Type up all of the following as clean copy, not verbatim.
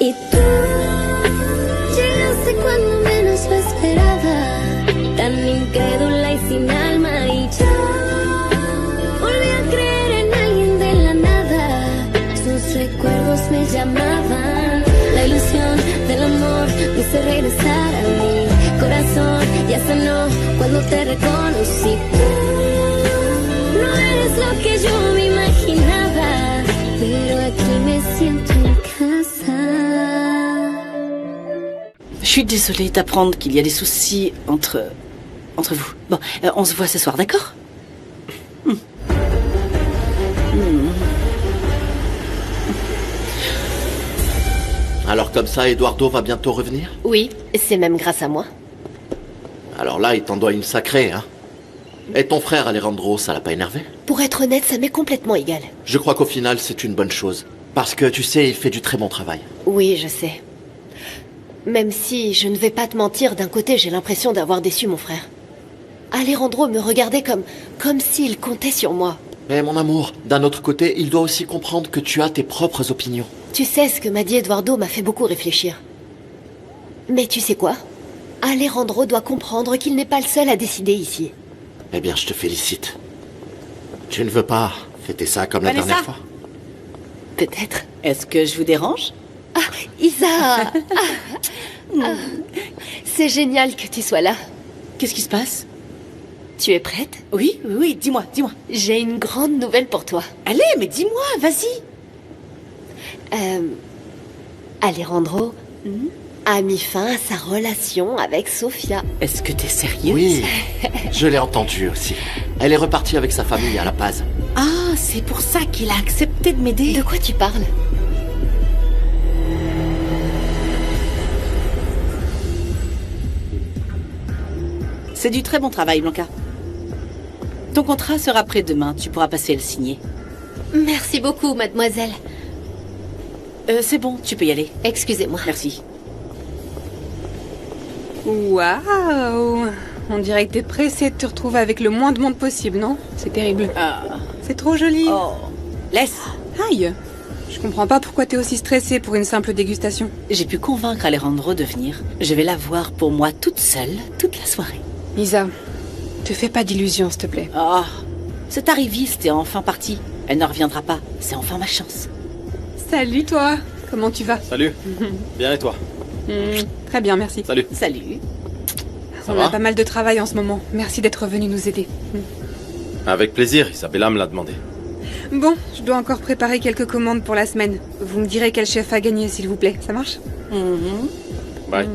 Y tú llegaste cuando menos lo esperaba, tan incrédula y sin alma, y yo volví a creer en alguien de la nada. Sus recuerdos me llamaban, la ilusión del amor me hizo regresar a mi corazón. Ya sanó cuando te reconocí. Tú no eres lo que yo me imaginaba, pero aquí me siento en casa. Je suis désolée d'apprendre qu'il y a des soucis entre vous. Bon, on se voit ce soir, d'accord? Alors comme ça, Eduardo va bientôt revenir? Oui, c'est même grâce à moi. Alors là, il t'en doit une sacrée, hein? Et ton frère Alejandro, ça l'a pas énervé? Pour être honnête, ça m'est complètement égal. Je crois qu'au final, c'est une bonne chose. Parce que, tu sais, il fait du très bon travail. Oui, je sais. Même si, je ne vais pas te mentir, d'un côté, j'ai l'impression d'avoir déçu mon frère. Alejandro me regardait comme s'il comptait sur moi. Mais mon amour, d'un autre côté, il doit aussi comprendre que tu as tes propres opinions. Tu sais, ce que m'a dit Eduardo m'a fait beaucoup réfléchir. Mais tu sais quoi? Alejandro doit comprendre qu'il n'est pas le seul à décider ici. Eh bien, je te félicite. Tu ne veux pas fêter ça comme la dernière fois? Peut-être. Est-ce que je vous dérange? Ah, Isa! C'est génial que tu sois là. Qu'est-ce qui se passe? Tu es prête? Oui, dis-moi. J'ai une grande nouvelle pour toi. Allez, mais dis-moi, vas-y. Alejandro a mis fin à sa relation avec Sofia. Est-ce que t'es sérieuse? Oui, je l'ai entendu aussi. Elle est repartie avec sa famille à La Paz. Ah, c'est pour ça qu'il a accepté de m'aider. De quoi tu parles? C'est du très bon travail, Blanca. Ton contrat sera prêt demain, tu pourras passer le signer. Merci beaucoup, mademoiselle. C'est bon, tu peux y aller. Excusez-moi. Merci. Waouh! On dirait que t'es pressée de te retrouver avec le moins de monde possible, non? C'est terrible. Ah. C'est trop joli. Oh, laisse. Aïe! Je comprends pas pourquoi t'es aussi stressée pour une simple dégustation. J'ai pu convaincre Alejandro de venir. Je vais la voir pour moi toute seule, toute la soirée. Isa, te fais pas d'illusions, s'il te plaît. Oh, cette arriviste est enfin partie. Elle ne reviendra pas. C'est enfin ma chance. Salut toi! Comment tu vas? Salut. Bien et toi? Très bien, merci. Salut. Salut. On a pas mal de travail en ce moment. Merci d'être venu nous aider. Avec plaisir, Isabella me l'a demandé. Bon, je dois encore préparer quelques commandes pour la semaine. Vous me direz quel chef a gagné, s'il vous plaît. Ça marche? Bye.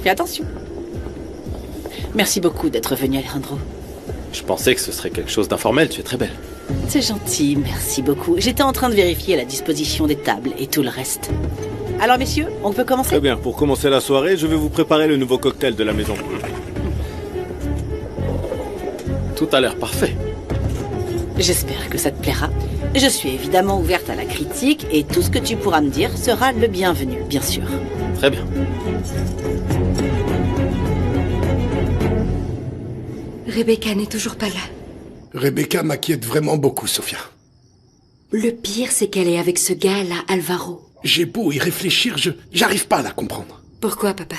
Fais attention. Merci beaucoup d'être venu, Alejandro. Je pensais que ce serait quelque chose d'informel, tu es très belle. C'est gentil, merci beaucoup. J'étais en train de vérifier la disposition des tables et tout le reste. Alors messieurs, on peut commencer? Très bien, pour commencer la soirée, je vais vous préparer le nouveau cocktail de la maison. Tout a l'air parfait. J'espère que ça te plaira. Je suis évidemment ouverte à la critique et tout ce que tu pourras me dire sera le bienvenu, bien sûr. Très bien. Rebecca n'est toujours pas là. Rebecca m'inquiète vraiment beaucoup, Sofia. Le pire, c'est qu'elle est avec ce gars-là, Alvaro. J'ai beau y réfléchir, j'arrive pas à la comprendre. Pourquoi, papa?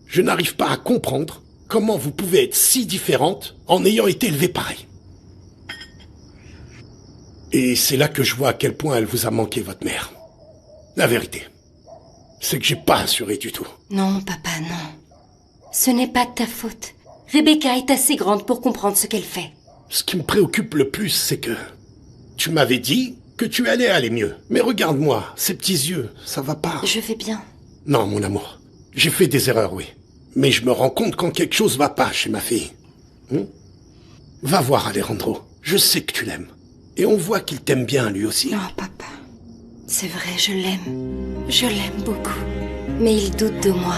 Je n'arrive pas à comprendre comment vous pouvez être si différente en ayant été élevée pareil. Et c'est là que je vois à quel point elle vous a manqué, votre mère. La vérité, c'est que j'ai pas assuré du tout. Non, papa, non. Ce n'est pas de ta faute. Rebecca est assez grande pour comprendre ce qu'elle fait. Ce qui me préoccupe le plus, c'est que... Tu m'avais dit que tu allais aller mieux. Mais regarde-moi, ces petits yeux, ça va pas. Je vais bien. Non, mon amour. J'ai fait des erreurs, oui. Mais je me rends compte quand quelque chose va pas chez ma fille. Va voir Alejandro. Je sais que tu l'aimes. Et on voit qu'il t'aime bien, lui aussi. Non, papa. C'est vrai, je l'aime. Je l'aime beaucoup. Mais il doute de moi.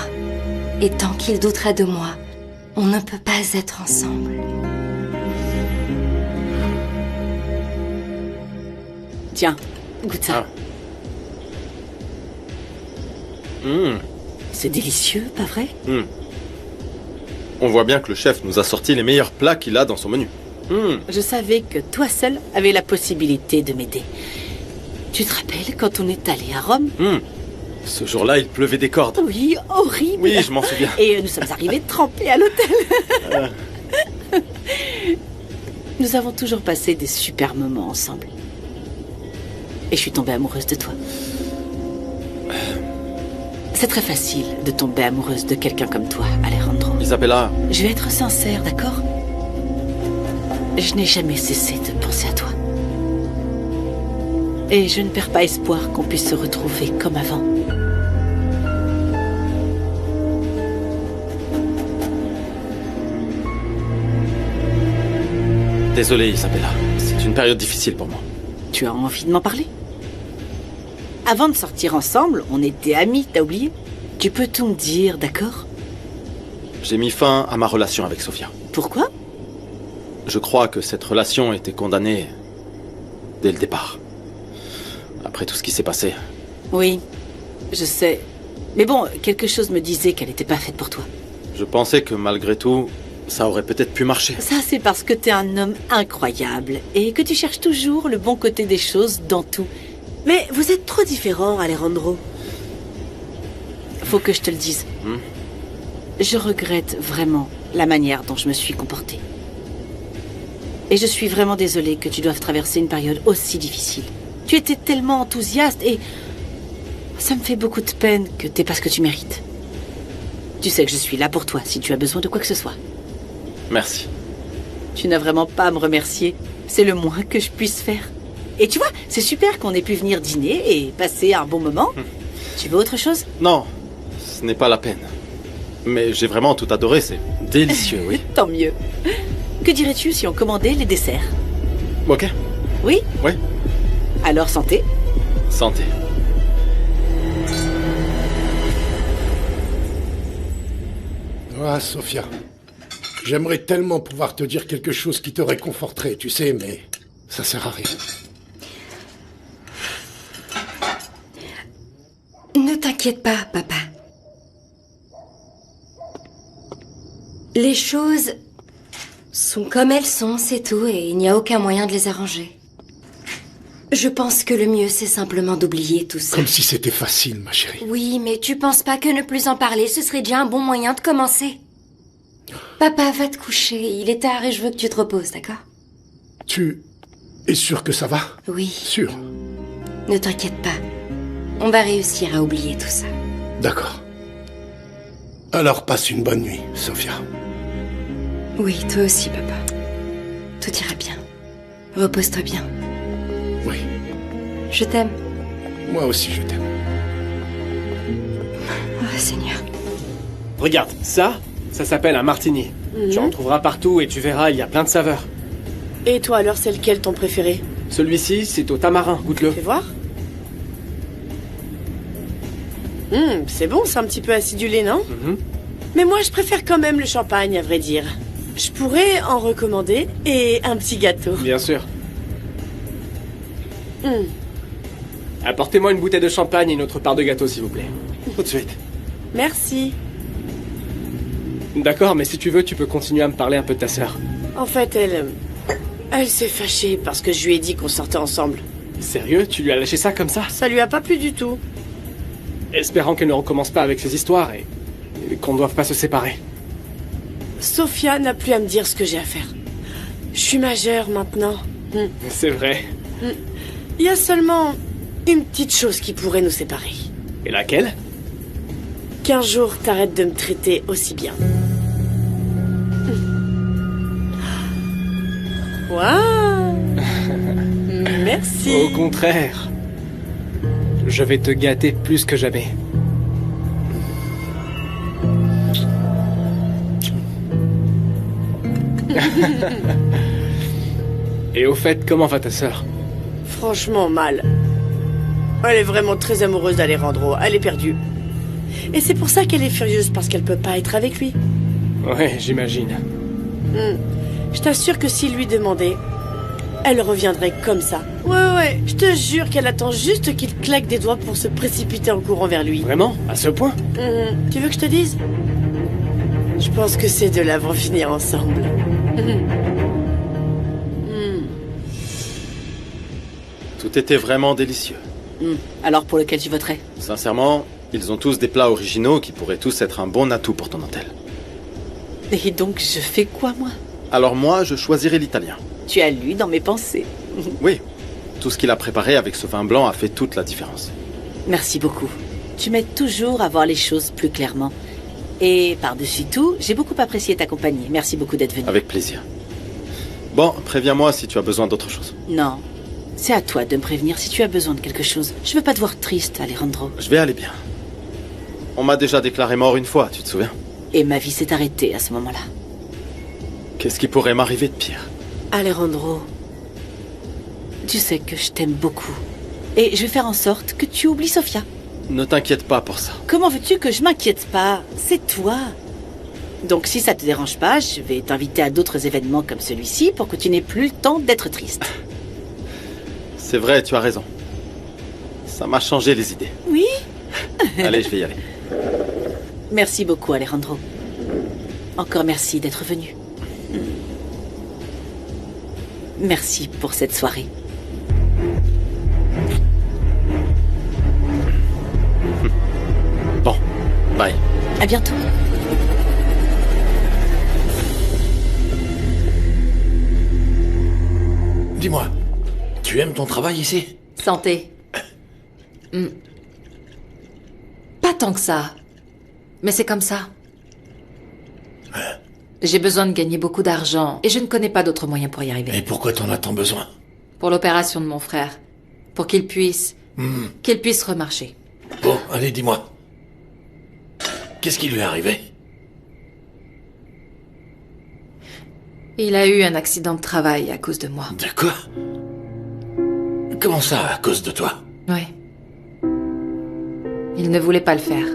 Et tant qu'il doutera de moi, on ne peut pas être ensemble. Tiens, goûte ça. C'est délicieux, pas vrai? On voit bien que le chef nous a sorti les meilleurs plats qu'il a dans son menu. Je savais que toi seul avais la possibilité de m'aider. Tu te rappelles quand on est allé à Rome? Ce jour-là, il pleuvait des cordes. Oui, horrible. Oui, je m'en souviens. Et nous sommes arrivés trempés à l'hôtel. Nous avons toujours passé des super moments ensemble. Et je suis tombée amoureuse de toi. C'est très facile de tomber amoureuse de quelqu'un comme toi, Alejandro. Isabella, Je vais être sincère, d'accord? Je n'ai jamais cessé de penser à toi. Et je ne perds pas espoir qu'on puisse se retrouver comme avant. désolé Isabella. C'est une période difficile pour moi. Tu as envie de m'en parler? Avant de sortir ensemble, on était amis, t'as oublié? Tu peux tout me dire, d'accord? J'ai mis fin à ma relation avec Sofia. Pourquoi? Je crois que cette relation était condamnée dès le départ. Après tout ce qui s'est passé. Oui, je sais. Mais bon, quelque chose me disait qu'elle n'était pas faite pour toi. Je pensais que malgré tout, ça aurait peut-être pu marcher. Ça, c'est parce que t'es un homme incroyable et que tu cherches toujours le bon côté des choses dans tout. Mais vous êtes trop différents, Alejandro. Faut que je te le dise. Je regrette vraiment la manière dont je me suis comportée. Et je suis vraiment désolée que tu doives traverser une période aussi difficile. Tu étais tellement enthousiaste et ça me fait beaucoup de peine que t'aies pas ce que tu mérites. Tu sais que je suis là pour toi si tu as besoin de quoi que ce soit. Merci. Tu n'as vraiment pas à me remercier. C'est le moins que je puisse faire. Et tu vois, c'est super qu'on ait pu venir dîner et passer un bon moment. Tu veux autre chose? Non, ce n'est pas la peine. Mais j'ai vraiment tout adoré, c'est délicieux, oui. Tant mieux. Que dirais-tu si on commandait les desserts? Ok. Oui? Oui. Alors santé. Santé. Ah, Sofia. J'aimerais tellement pouvoir te dire quelque chose qui te réconforterait, tu sais, mais ça sert à rien. Ne t'inquiète pas, papa. Les choses sont comme elles sont, c'est tout, et il n'y a aucun moyen de les arranger. Je pense que le mieux, c'est simplement d'oublier tout ça. Comme si c'était facile, ma chérie. Oui, mais tu penses pas que ne plus en parler, ce serait déjà un bon moyen de commencer? Papa, va te coucher, il est tard et je veux que tu te reposes, d'accord? Tu es sûr que ça va? Oui. Sûr. Ne t'inquiète pas. On va réussir à oublier tout ça. D'accord. Alors passe une bonne nuit, Sofia. Oui, toi aussi, papa. Tout ira bien. Repose-toi bien. Oui. Je t'aime. Moi aussi, je t'aime. Oh, Seigneur. Regarde, ça s'appelle un martini. Tu en trouveras partout et tu verras, il y a plein de saveurs. Et toi, alors, c'est lequel ton préféré? Celui-ci, c'est au tamarin, goûte-le. Fais voir. C'est bon, c'est un petit peu acidulé, non? Mais moi, je préfère quand même le champagne, à vrai dire. Je pourrais en recommander et un petit gâteau. Bien sûr. Apportez-moi une bouteille de champagne et une autre part de gâteau, s'il vous plaît. Tout de suite. Merci. D'accord, mais si tu veux, tu peux continuer à me parler un peu de ta sœur. En fait, elle s'est fâchée parce que je lui ai dit qu'on sortait ensemble. Sérieux? Tu lui as lâché ça comme ça? Ça lui a pas plu du tout. Espérant qu'elle ne recommence pas avec ses histoires et qu'on ne doive pas se séparer. Sofia n'a plus à me dire ce que j'ai à faire. Je suis majeure maintenant. C'est vrai. Il y a seulement une petite chose qui pourrait nous séparer. Et laquelle? Qu'un jour, t'arrêtes de me traiter aussi bien. Waouh. Merci. Au contraire. Je vais te gâter plus que jamais. Et au fait, comment va ta sœur? Franchement, mal. Elle est vraiment très amoureuse d'Alejandro. Elle est perdue. Et c'est pour ça qu'elle est furieuse, parce qu'elle peut pas être avec lui. Ouais, j'imagine. Je t'assure que s'il lui demandait, elle reviendrait comme ça. Ouais, je te jure qu'elle attend juste qu'il claque des doigts pour se précipiter en courant vers lui. Vraiment? À ce point? Tu veux que je te dise? Je pense que ces deux-là vont finir ensemble. Tout était vraiment délicieux. Alors pour lequel tu voterais? Sincèrement, ils ont tous des plats originaux qui pourraient tous être un bon atout pour ton hôtel. Et donc je fais quoi, moi? Alors moi, je choisirais l'italien. Tu as lu dans mes pensées. Oui, tout ce qu'il a préparé avec ce vin blanc a fait toute la différence. Merci beaucoup. Tu m'aides toujours à voir les choses plus clairement. Et par-dessus tout, j'ai beaucoup apprécié ta compagnie. Merci beaucoup d'être venu. Avec plaisir. Bon, préviens-moi si tu as besoin d'autre chose. Non, c'est à toi de me prévenir si tu as besoin de quelque chose. Je veux pas te voir triste, Alejandro. Je vais aller bien. On m'a déjà déclaré mort une fois, tu te souviens? Et ma vie s'est arrêtée à ce moment-là. Qu'est-ce qui pourrait m'arriver de pire? Alejandro, tu sais que je t'aime beaucoup. Et je vais faire en sorte que tu oublies Sofia. Ne t'inquiète pas pour ça. Comment veux-tu que je m'inquiète pas? C'est toi. Donc si ça te dérange pas, je vais t'inviter à d'autres événements comme celui-ci pour que tu n'aies plus le temps d'être triste. C'est vrai, tu as raison. Ça m'a changé les idées. Oui? Allez, je vais y aller. Merci beaucoup, Alejandro. Encore merci d'être venu. Merci pour cette soirée. Bon, bye. À bientôt. Dis-moi, tu aimes ton travail ici? Santé. Pas tant que ça. Mais c'est comme ça. J'ai besoin de gagner beaucoup d'argent et je ne connais pas d'autre moyen pour y arriver. Et pourquoi t'en as tant besoin? Pour l'opération de mon frère. Pour qu'il puisse remarcher. Bon, allez, dis-moi. Qu'est-ce qui lui est arrivé? Il a eu un accident de travail à cause de moi. De quoi? Comment ça, à cause de toi? Oui. Il ne voulait pas le faire.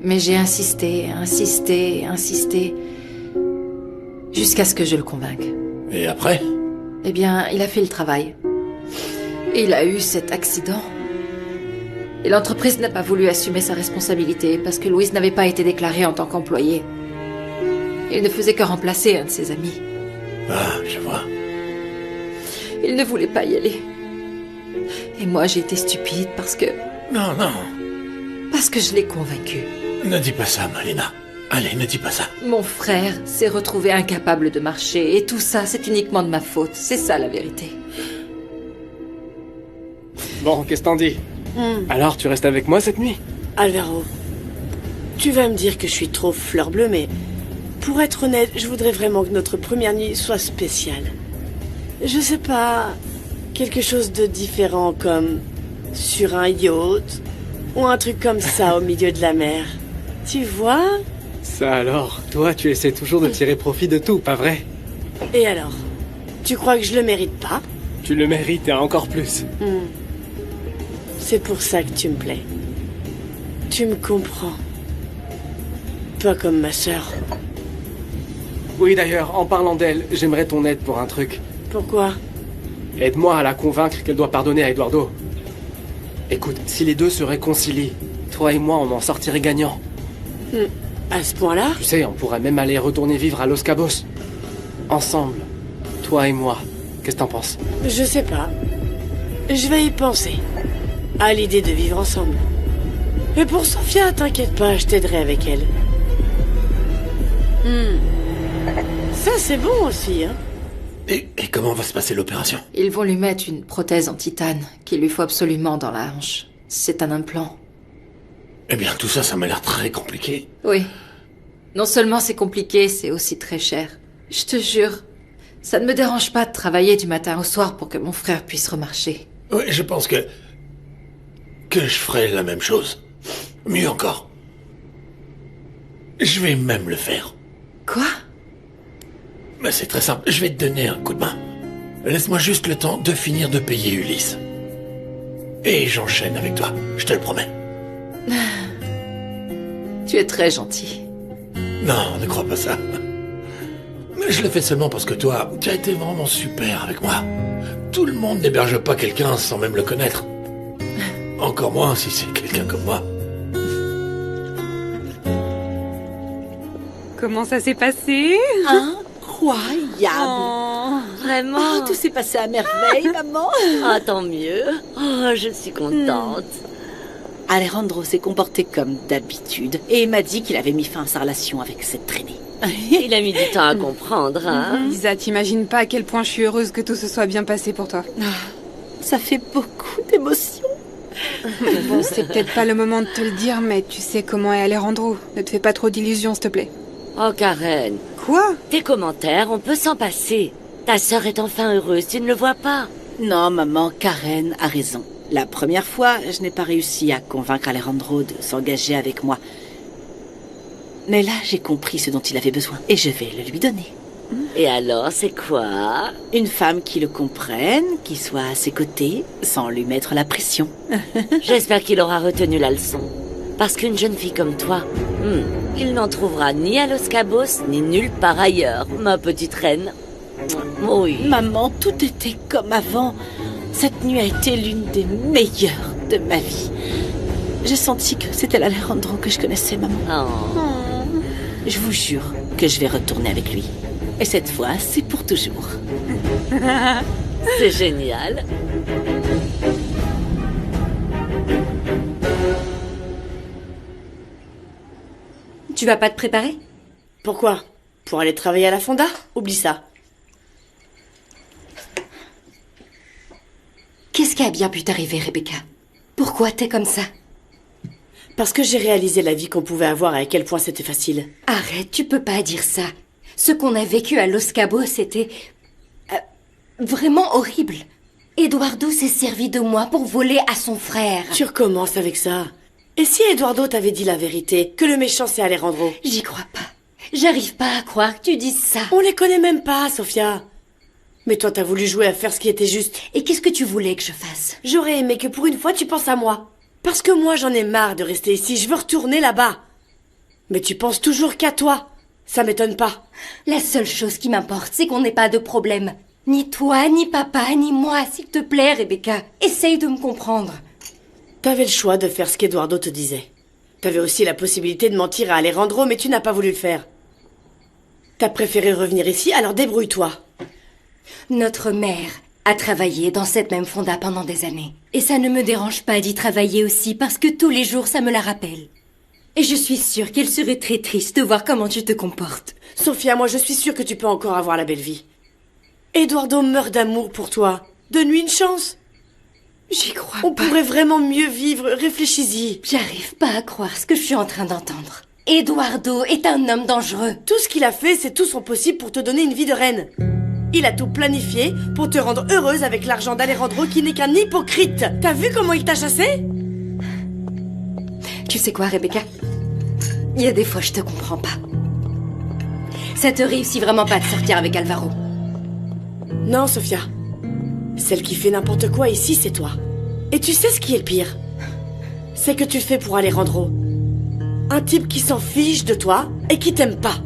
Mais j'ai insisté, jusqu'à ce que je le convainque. Et après? Eh bien, il a fait le travail. Il a eu cet accident. Et l'entreprise n'a pas voulu assumer sa responsabilité parce que Louise n'avait pas été déclarée en tant qu'employée. Il ne faisait que remplacer un de ses amis. Ah, je vois. Il ne voulait pas y aller. Et moi, j'ai été stupide parce que... Non. Parce que je l'ai convaincu. Ne dis pas ça, Malina. Allez, ne dis pas ça. Mon frère s'est retrouvé incapable de marcher et tout ça, c'est uniquement de ma faute. C'est ça la vérité. Bon, qu'est-ce que t'en dis? Alors, tu restes avec moi cette nuit? Alvaro, tu vas me dire que je suis trop fleur bleue, mais pour être honnête, je voudrais vraiment que notre première nuit soit spéciale. Je sais pas, quelque chose de différent comme sur un yacht ou un truc comme ça au milieu de la mer. Tu vois? Ça alors, toi tu essaies toujours de tirer profit de tout, pas vrai? Et alors? Tu crois que je le mérite pas? Tu le mérites et encore plus. C'est pour ça que tu me plais. Tu me comprends. Pas comme ma sœur. Oui d'ailleurs, en parlant d'elle, j'aimerais ton aide pour un truc. Pourquoi? Aide-moi à la convaincre qu'elle doit pardonner à Eduardo. Écoute, si les deux se réconcilient, toi et moi on en sortirait gagnants. À ce point-là? Tu sais, on pourrait même aller retourner vivre à Los Cabos. Ensemble. Toi et moi. Qu'est-ce que t'en penses? Je sais pas. Je vais y penser. À l'idée de vivre ensemble. Mais pour Sofia, t'inquiète pas, je t'aiderai avec elle. Ça, c'est bon aussi, hein? Et comment va se passer l'opération? Ils vont lui mettre une prothèse en titane qu'il lui faut absolument dans la hanche. C'est un implant. Eh bien, tout ça, ça m'a l'air très compliqué. Oui. Non seulement c'est compliqué, c'est aussi très cher. Je te jure, ça ne me dérange pas de travailler du matin au soir pour que mon frère puisse remarcher. Oui, je pense que je ferai la même chose. Mieux encore. Je vais même le faire. Quoi? Mais c'est très simple, je vais te donner un coup de main. Laisse-moi juste le temps de finir de payer Ulysse. Et j'enchaîne avec toi, je te le promets. Tu es très gentil. Non, ne crois pas ça. Je le fais seulement parce que toi, tu as été vraiment super avec moi. Tout le monde n'héberge pas quelqu'un sans même le connaître. Encore moins si c'est quelqu'un comme moi. Comment ça s'est passé? Incroyable! vraiment. Oh, tout s'est passé à merveille, maman. Ah, tant mieux. Oh, je suis contente. Alejandro s'est comporté comme d'habitude et m'a dit qu'il avait mis fin à sa relation avec cette traînée. Il a mis du temps à comprendre, hein. Lisa, t'imagines pas à quel point je suis heureuse que tout se soit bien passé pour toi. Ça fait beaucoup d'émotions. Bon, c'est peut-être pas le moment de te le dire, mais tu sais comment est Alejandro. Ne te fais pas trop d'illusions, s'il te plaît. Oh, Karen. Quoi? Tes commentaires, on peut s'en passer. Ta sœur est enfin heureuse, tu ne le vois pas? Non, maman, Karen a raison. La première fois, je n'ai pas réussi à convaincre Alejandro de s'engager avec moi. Mais là, j'ai compris ce dont il avait besoin et je vais le lui donner. Et alors, c'est quoi? Une femme qui le comprenne, qui soit à ses côtés, sans lui mettre la pression. J'espère qu'il aura retenu la leçon. Parce qu'une jeune fille comme toi, il n'en trouvera ni à Los Cabos, ni nulle part ailleurs, ma petite reine. Oui. Maman, tout était comme avant. Cette nuit a été l'une des meilleures de ma vie. J'ai senti que c'était l'Alejandro que je connaissais, maman. Je vous jure que je vais retourner avec lui. Et cette fois, c'est pour toujours. C'est génial. Tu vas pas te préparer? Pourquoi? Pour aller travailler à la fonda? Oublie ça. Qu'est-ce qui a bien pu t'arriver, Rebecca? Pourquoi t'es comme ça? Parce que j'ai réalisé la vie qu'on pouvait avoir et à quel point c'était facile. Arrête, tu peux pas dire ça. Ce qu'on a vécu à Los Cabos, c'était... vraiment horrible. Eduardo s'est servi de moi pour voler à son frère. Tu recommences avec ça. Et si Eduardo t'avait dit la vérité, que le méchant c'est Alejandro? J'y crois pas. J'arrive pas à croire que tu dises ça. On les connaît même pas, Sofia. Mais toi t'as voulu jouer à faire ce qui était juste. Et qu'est-ce que tu voulais que je fasse? J'aurais aimé que pour une fois tu penses à moi. Parce que moi j'en ai marre de rester ici, je veux retourner là-bas. Mais tu penses toujours qu'à toi. Ça m'étonne pas. La seule chose qui m'importe, c'est qu'on n'ait pas de problème. Ni toi, ni papa, ni moi, s'il te plaît, Rebecca. Essaye de me comprendre. T'avais le choix de faire ce qu'Eduardo te disait. T'avais aussi la possibilité de mentir à Alejandro, mais tu n'as pas voulu le faire. T'as préféré revenir ici, alors débrouille-toi. Notre mère a travaillé dans cette même fonda pendant des années. Et ça ne me dérange pas d'y travailler aussi, parce que tous les jours, ça me la rappelle. Et je suis sûre qu'elle serait très triste de voir comment tu te comportes. Sofia, moi je suis sûre que tu peux encore avoir la belle vie. Eduardo meurt d'amour pour toi. Donne-lui une chance. J'y crois On pas. pourrait vraiment mieux vivre, réfléchis-y. J'arrive pas à croire ce que je suis en train d'entendre. Eduardo est un homme dangereux. Tout ce qu'il a fait, c'est tout son possible pour te donner une vie de reine. Il a tout planifié pour te rendre heureuse avec l'argent d'Alejandro qui n'est qu'un hypocrite. T'as vu comment il t'a chassé? Tu sais quoi, Rebecca? Il y a des fois, je te comprends pas. Ça te réussit vraiment pas de sortir avec Alvaro. Non, Sofia. Celle qui fait n'importe quoi ici, c'est toi. Et tu sais ce qui est le pire? C'est que tu le fais pour Alejandro. Un type qui s'en fiche de toi et qui t'aime pas.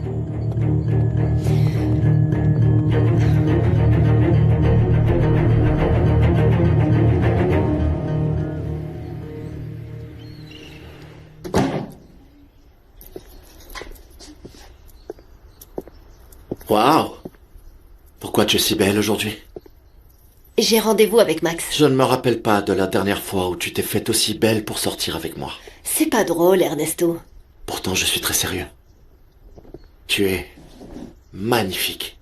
Waouh! Pourquoi tu es si belle aujourd'hui? J'ai rendez-vous avec Max. Je ne me rappelle pas de la dernière fois où tu t'es faite aussi belle pour sortir avec moi. C'est pas drôle, Ernesto. Pourtant, je suis très sérieux. Tu es magnifique.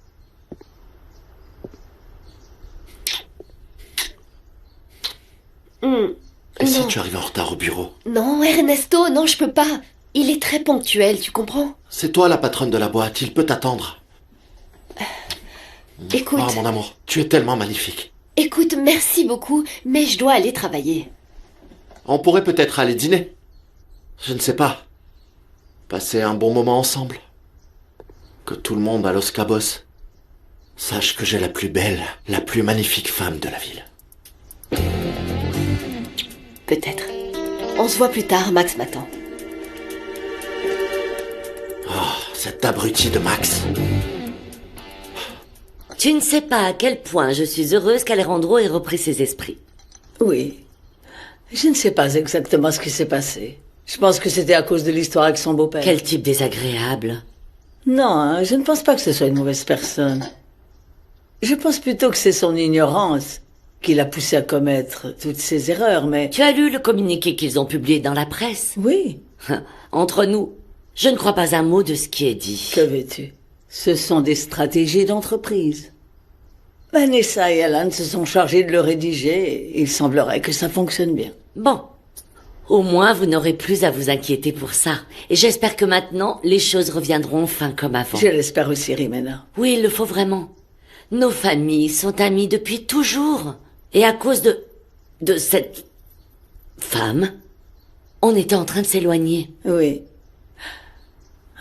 Et si tu arrives en retard au bureau? Non, Ernesto, non, je peux pas. Il est très ponctuel, tu comprends? C'est toi la patronne de la boîte, il peut t'attendre. Écoute... Oh mon amour, tu es tellement magnifique. Écoute, merci beaucoup, mais je dois aller travailler. On pourrait peut-être aller dîner. Je ne sais pas. Passer un bon moment ensemble. Que tout le monde à Los Cabos sache que j'ai la plus belle, la plus magnifique femme de la ville. Peut-être. On se voit plus tard, Max m'attend. Oh, cet abruti de Max. Tu ne sais pas à quel point je suis heureuse qu'Alejandro ait repris ses esprits. Oui. Je ne sais pas exactement ce qui s'est passé. Je pense que c'était à cause de l'histoire avec son beau-père. Quel type désagréable. Non, hein, je ne pense pas que ce soit une mauvaise personne. Je pense plutôt que c'est son ignorance qui l'a poussé à commettre toutes ces erreurs, mais... Tu as lu le communiqué qu'ils ont publié dans la presse? Oui. Entre nous, je ne crois pas un mot de ce qui est dit. Que veux-tu? Ce sont des stratégies d'entreprise. Vanessa et Alan se sont chargés de le rédiger et il semblerait que ça fonctionne bien. Bon. Au moins, vous n'aurez plus à vous inquiéter pour ça. Et j'espère que maintenant, les choses reviendront enfin comme avant. Je l'espère aussi, Rimena. Oui, il le faut vraiment. Nos familles sont amies depuis toujours. Et à cause de cette femme, on était en train de s'éloigner. Oui.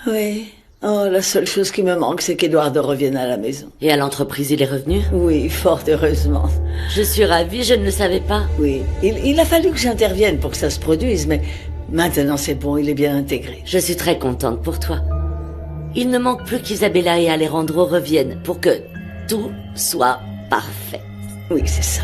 Oui. Oh, la seule chose qui me manque, c'est qu'Eduardo revienne à la maison. Et à l'entreprise, il est revenu? Oui, fort heureusement. Je suis ravie, je ne le savais pas. Oui, il a fallu que j'intervienne pour que ça se produise, mais maintenant c'est bon, il est bien intégré. Je suis très contente pour toi. Il ne manque plus qu'Isabella et Alejandro reviennent pour que tout soit parfait. Oui, c'est ça.